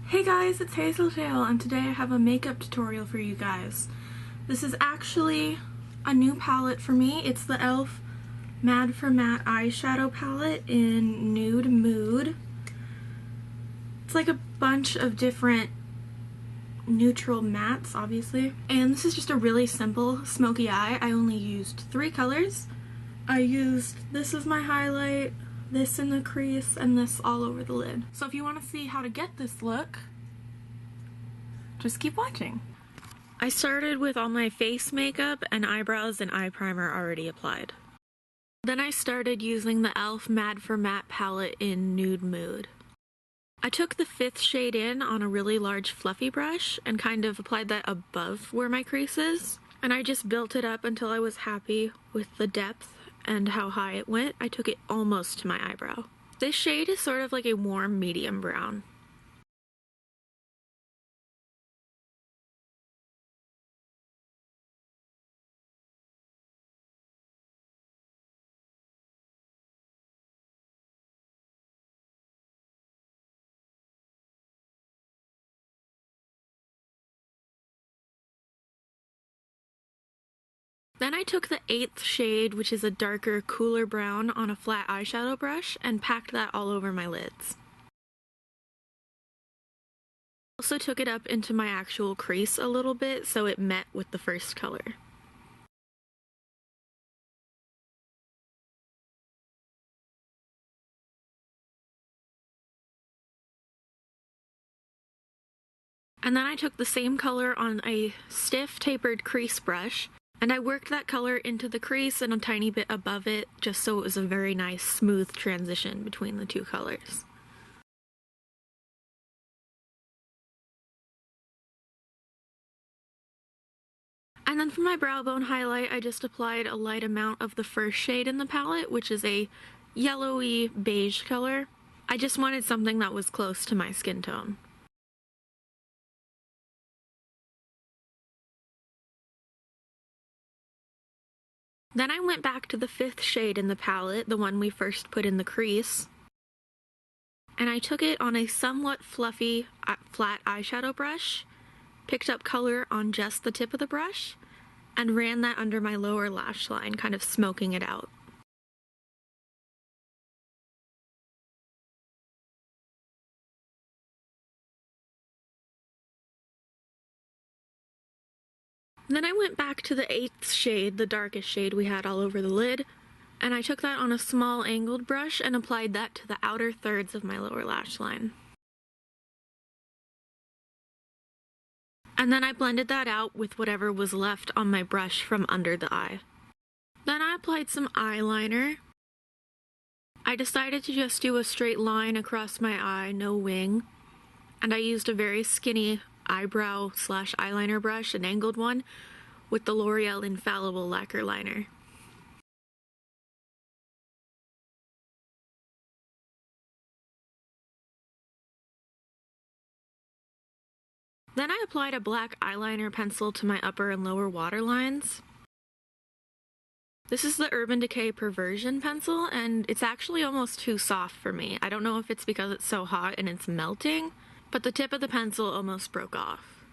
Hey guys, it's Hazeltail, and today I have a makeup tutorial for you guys. This is actually a new palette for me. It's the e.l.f. For Matte Eyeshadow Palette in Nude Mood. It's like a bunch of different neutral mattes, obviously. And this is just a really simple smoky eye. I only used 3 colors. I used this as my highlight, this in the crease, and this all over the lid. So if you want to see how to get this look, just keep watching. I started with all my face makeup and eyebrows and eye primer already applied. Then I started using the e.l.f. For Matte palette in Nude Mood. I took the 5th shade in on a really large fluffy brush and kind of applied that above where my crease is. And I just built it up until I was happy with the depth and how high it went. I took it almost to my eyebrow. This shade is sort of like a warm medium brown. Then I took the 8th shade, which is a darker, cooler brown, on a flat eyeshadow brush and packed that all over my lids. Also took it up into my actual crease a little bit so it met with the first color. And then I took the same color on a stiff, tapered crease brush, and I worked that color into the crease and a tiny bit above it, just so it was a very nice, smooth transition between the 2 colors. And then for my brow bone highlight, I just applied a light amount of the first shade in the palette, which is a yellowy beige color. I just wanted something that was close to my skin tone. Then I went back to the 5th shade in the palette, the one we first put in the crease, and I took it on a somewhat fluffy, flat eyeshadow brush, picked up color on just the tip of the brush, and ran that under my lower lash line, kind of smoking it out. Then I went back to the 8th shade, the darkest shade we had all over the lid, and I took that on a small angled brush and applied that to the outer thirds of my lower lash line. And then I blended that out with whatever was left on my brush from under the eye. Then I applied some eyeliner. I decided to just do a straight line across my eye, no wing, and I used a very skinny eyebrow / eyeliner brush, an angled one, with the L'Oreal Infallible Lacquer liner. Then I applied a black eyeliner pencil to my upper and lower waterlines. This is the Urban Decay Perversion pencil, and it's actually almost too soft for me. I don't know if it's because it's so hot and it's melting, but the tip of the pencil almost broke off.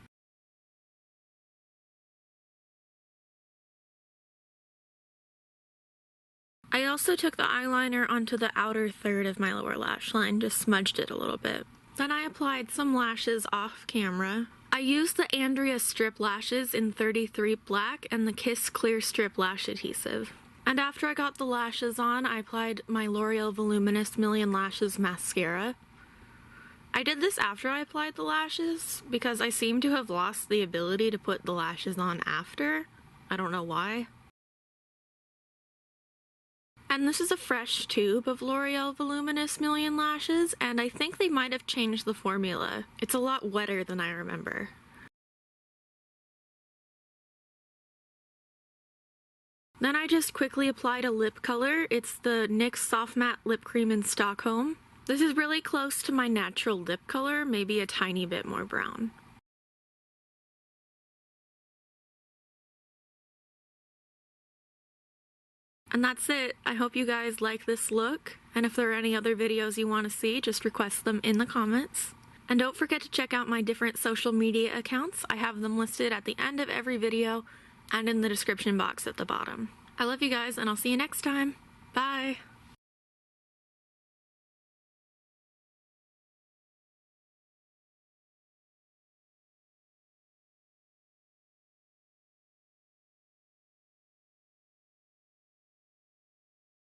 I also took the eyeliner onto the outer third of my lower lash line, just smudged it a little bit. Then I applied some lashes off camera. I used the ANDREA strip lashes in 33 Black and the Kiss Clear Strip Lash Adhesive. And after I got the lashes on, I applied my L'Oreal Voluminous Million Lashes mascara. I did this after I applied the lashes because I seem to have lost the ability to put the lashes on after. I don't know why. And this is a fresh tube of L'Oreal Voluminous Million Lashes, and I think they might have changed the formula. It's a lot wetter than I remember. Then I just quickly applied a lip color. It's the NYX Soft Matte Lip Cream in Stockholm. This is really close to my natural lip color, maybe a tiny bit more brown. And that's it. I hope you guys like this look, and if there are any other videos you want to see, just request them in the comments. And don't forget to check out my different social media accounts. I have them listed at the end of every video and in the description box at the bottom. I love you guys, and I'll see you next time. Bye!